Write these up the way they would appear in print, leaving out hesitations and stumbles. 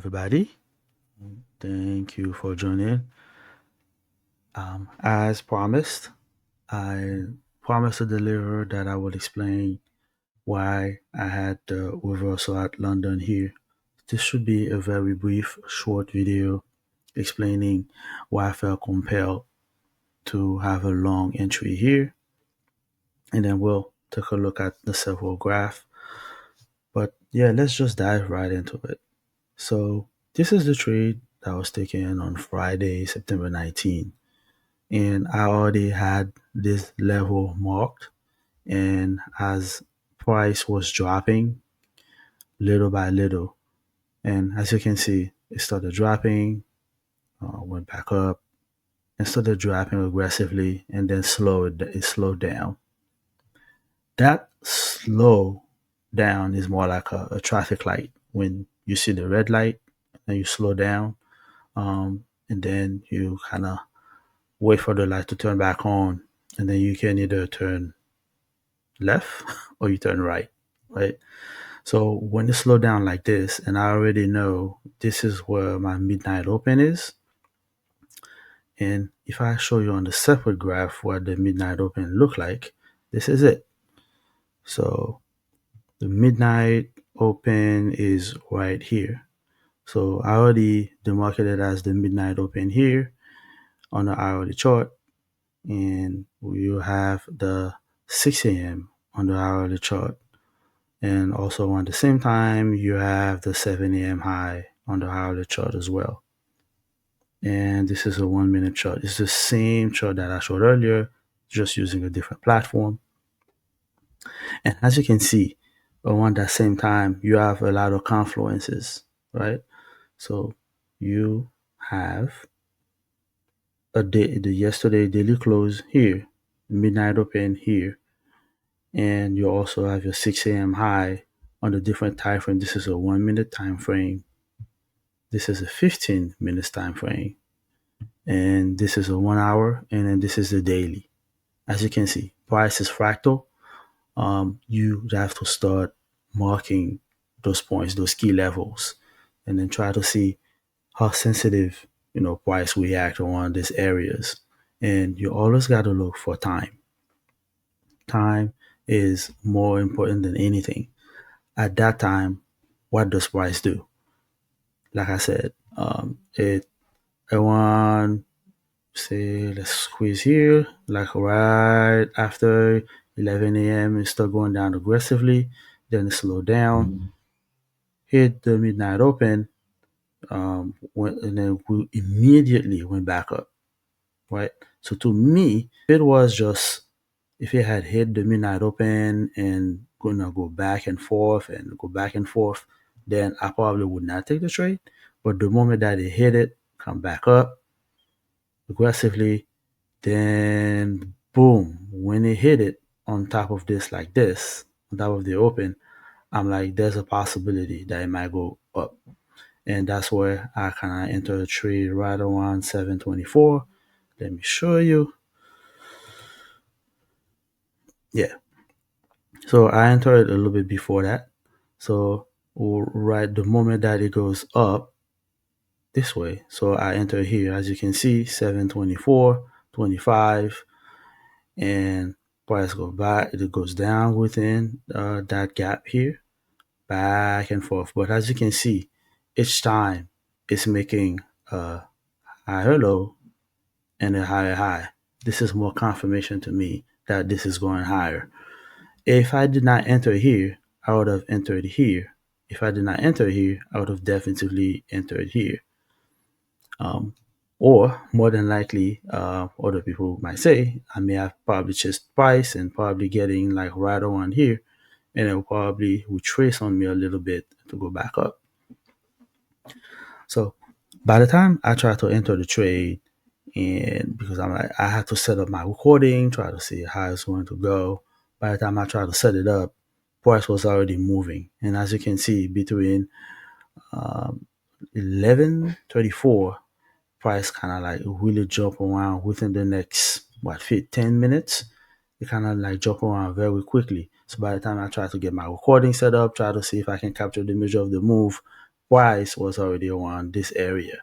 Everybody. Thank you for joining. As promised, I promised to deliver that I would explain why I had the reversal at London here. This should be a very brief, short video explaining why I felt compelled to have a long entry here, and then we'll take a look at the several graph. But yeah, let's just dive right into it. So this is the trade that was taken on Friday, September 19th. And I already had this level marked. And as price was dropping little by little, and as you can see, it started dropping, went back up, and started dropping aggressively, and then it slowed down. That slow down is more like a traffic light. When you see the red light and you slow down, and then you kind of wait for the light to turn back on, and then you can either turn left or you turn right, right? So when it slow down like this, and I already know this is where my midnight open is, and if I show you on the separate graph what the midnight open look like, this is it. So the midnight open is right here. So I already demarcated as the midnight open here on the hourly chart, and you have the 6 a.m. on the hourly chart. And also at the same time, you have the 7 a.m. high on the hourly chart as well. And this is a 1 minute chart. It's the same chart that I showed earlier, just using a different platform. And as you can see, around that same time, you have a lot of confluences, right? So you have the yesterday daily close here, midnight open here, and you also have your 6 a.m. high on the different time frame. This is a 1 minute time frame. This is a 15 minutes time frame, and this is a 1 hour, and then this is the daily. As you can see, price is fractal. You have to start marking those points, those key levels, and then try to see how sensitive price react on these areas. And you always got to look for time. Time is more important than anything. At that time, what does price do? Like I said, it around, say, let's squeeze here, like right after 11 a.m. it start going down aggressively, then it slow down, hit the midnight open, and then we immediately went back up, right? So to me, if it had hit the midnight open and gonna go back and forth and go back and forth, then I probably would not take the trade. But the moment that it hit it, come back up aggressively, then boom, when it hit it on top of this like this, on top of the open, I'm like, there's a possibility that it might go up. And that's where I kind of enter the trade right around 724. Let me show you. Yeah. So I entered a little bit before that. So right the moment that it goes up this way, so I enter here, as you can see, 724, 25, and price go back, it goes down within that gap here, back and forth. But as you can see, each time it's making a higher low and a higher high. This is more confirmation to me that this is going higher. If I did not enter here, I would have entered here. If I did not enter here, I would have definitively entered here. Or more than likely, other people might say, I may have probably chased price and probably getting like right around here, and it will probably retrace on me a little bit to go back up. So by the time I try to enter the trade, and because I have to set up my recording, try to see how it's going to go. By the time I try to set it up, price was already moving, and as you can see, between 11:34, price kind of like really jump around within the next 10 minutes. It kind of like jump around very quickly. So by the time I try to get my recording set up, try to see if I can capture the image of the move, price was already around this area.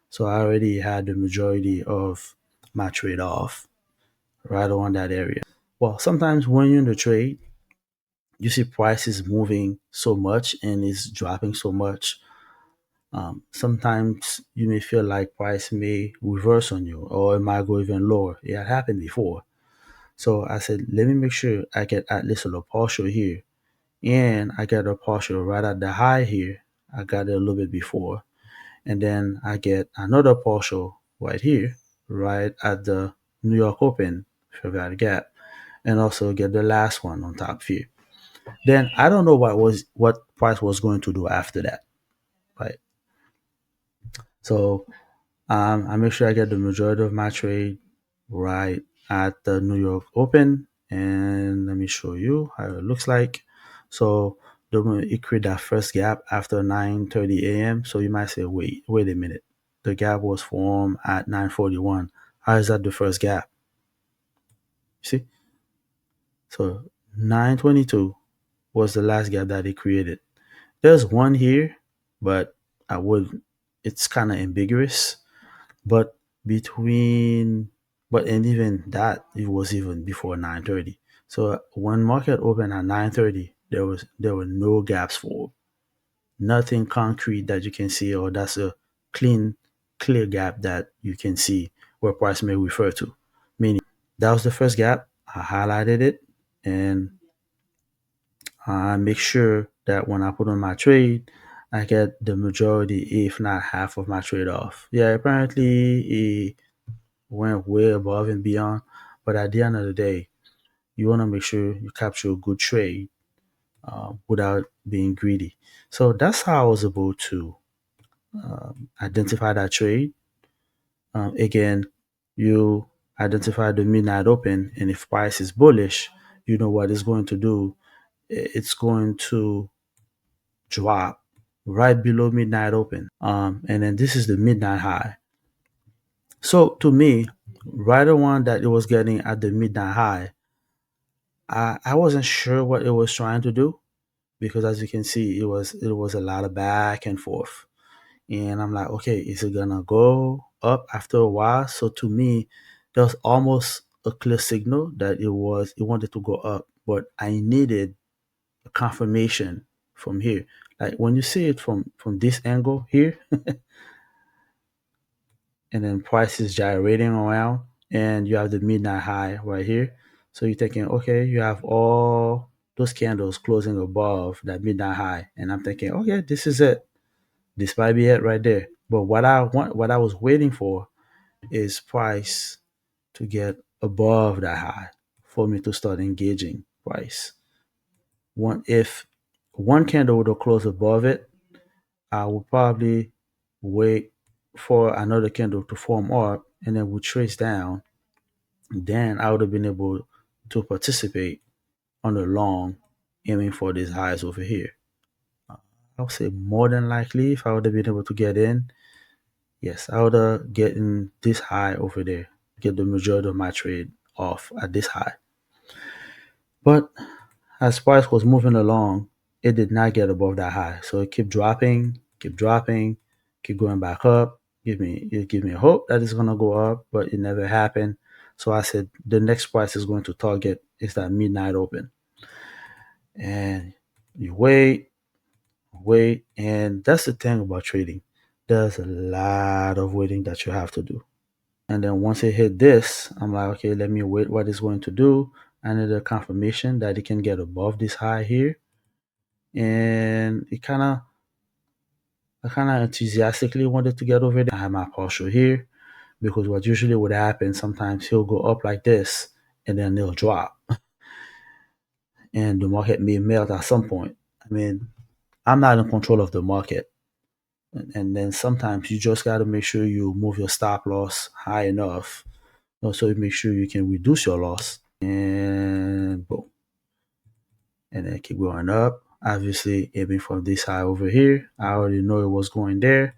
So I already had the majority of my trade off right around that area. Well, sometimes when you're in the trade, you see prices moving so much and it's dropping so much. Sometimes you may feel like price may reverse on you or it might go even lower. It had happened before. So I said, let me make sure I get at least a little partial here. And I get a partial right at the high here. I got it a little bit before. And then I get another partial right here, right at the New York Open fair value gap. And also get the last one on top here. Then I don't know what price was going to do after that. Right. So I make sure I get the majority of my trade right at the New York Open. And let me show you how it looks like. So it create that first gap after 9:30 a.m. So you might say, wait a minute. The gap was formed at 9:41. How is that the first gap? See? So 9:22 was the last gap that it created. There's one here, but I would it's kind of ambiguous. But between but and even that it was even before 9:30. So when market opened at 9:30, there were no gaps for nothing concrete that you can see, or that's a clean clear gap that you can see where price may refer to. Meaning that was the first gap. I highlighted it and I make sure that when I put on my trade, I get the majority, if not half of my trade off. Yeah, apparently it went way above and beyond. But at the end of the day, you want to make sure you capture a good trade without being greedy. So that's how I was able to identify that trade. Again, you identify the midnight open, and if price is bullish, you know what it's going to do. It's going to drop right below midnight open. And then this is the midnight high. So to me, right around that it was getting at the midnight high, I wasn't sure what it was trying to do because as you can see, it was a lot of back and forth. And I'm like, okay, is it gonna go up after a while? So to me, there was almost a clear signal that it wanted to go up, but I needed a confirmation from here. Like when you see it from this angle here, and then price is gyrating around, and you have the midnight high right here. So you're thinking, okay, you have all those candles closing above that midnight high, and I'm thinking, okay, this is it. This might be it right there. But what I was waiting for is price to get above that high for me to start engaging price. If one candle would have closed above it, I would probably wait for another candle to form up and then we trace down. Then I would have been able to participate on the long, aiming for these highs over here. I would say more than likely, if I would have been able to get in, yes, I would have gotten this high over there, get the majority of my trade off at this high. But as price was moving along, it did not get above that high. So it keep dropping, keep going back up. Give me hope that it's gonna go up, but it never happened. So I said the next price is going to target is that midnight open. And you wait, and that's the thing about trading. There's a lot of waiting that you have to do. And then once it hit this, I'm like, okay, let me wait what it's going to do. I need a confirmation that it can get above this high here. And I kind of enthusiastically wanted to get over there. I have my partial here because what usually would happen, sometimes he'll go up like this and then they'll drop and the market may melt at some point. I mean, I'm not in control of the market. And then sometimes you just got to make sure you move your stop loss high enough so you make sure you can reduce your loss and boom. And then keep going up. Obviously, aiming from this high over here. I already know it was going there.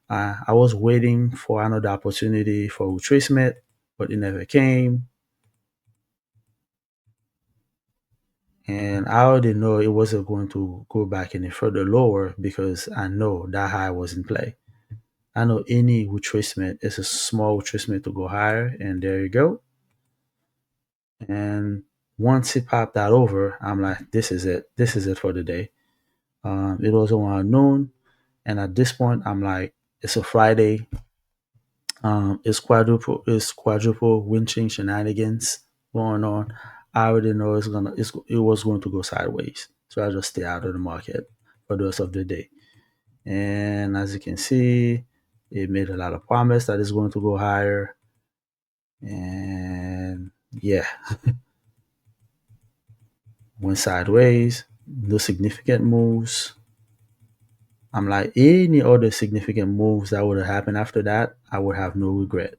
I was waiting for another opportunity for retracement, but it never came. And I already know it wasn't going to go back any further lower because I know that high was in play. I know any retracement is a small retracement to go higher, and there you go. And once it popped that over, I'm like, this is it. This is it for the day. It was around noon, and at this point, I'm like, it's a Friday. It's quadruple winching shenanigans going on. I already know it was going to go sideways, so I just stay out of the market for the rest of the day. And as you can see, it made a lot of promise that it's going to go higher, and yeah, went sideways. No significant moves. I'm like, any other significant moves that would have happened after that, I would have no regret.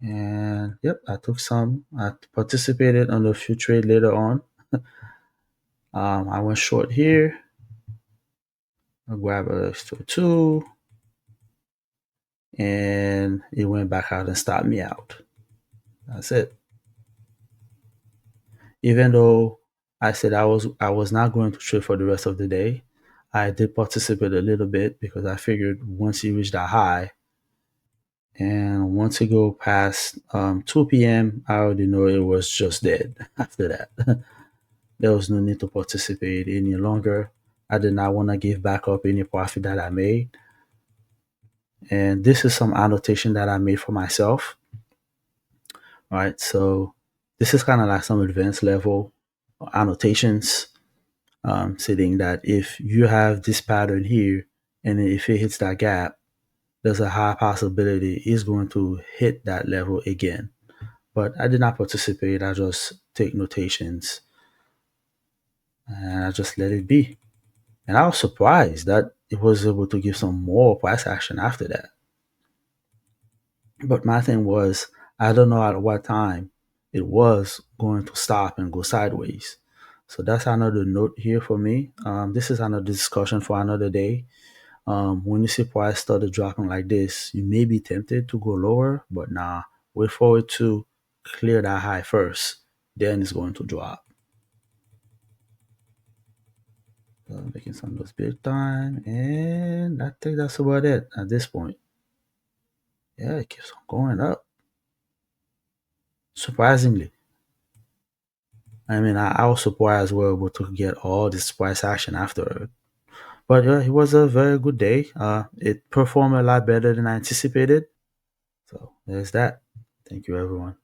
And yep, I took some. I participated on a few trade later on. I went short here. I grabbed a extra two, and it went back out and stopped me out. That's it. Even though I said I was not going to trade for the rest of the day, I did participate a little bit because I figured once you reach that high, and once you go past 2 p.m., I already know it was just dead after that. There was no need to participate any longer. I did not want to give back up any profit that I made. And this is some annotation that I made for myself. All right. So this is kind of like some advanced level annotations, stating that if you have this pattern here and if it hits that gap, there's a high possibility it's going to hit that level again. But I did not participate. I just take notations and I just let it be. And I was surprised that it was able to give some more price action after that. But my thing was, I don't know at what time it was going to stop and go sideways. So that's another note here for me. This is another discussion for another day. When you see price started dropping like this, you may be tempted to go lower, but nah, wait for it to clear that high first. Then it's going to drop. Making some of those big time, and I think that's about it at this point. Yeah, it keeps on going up. Surprisingly. I mean, I was surprised we were able to get all this price action after it. But yeah, it was a very good day. It performed a lot better than I anticipated. So there's that. Thank you, everyone.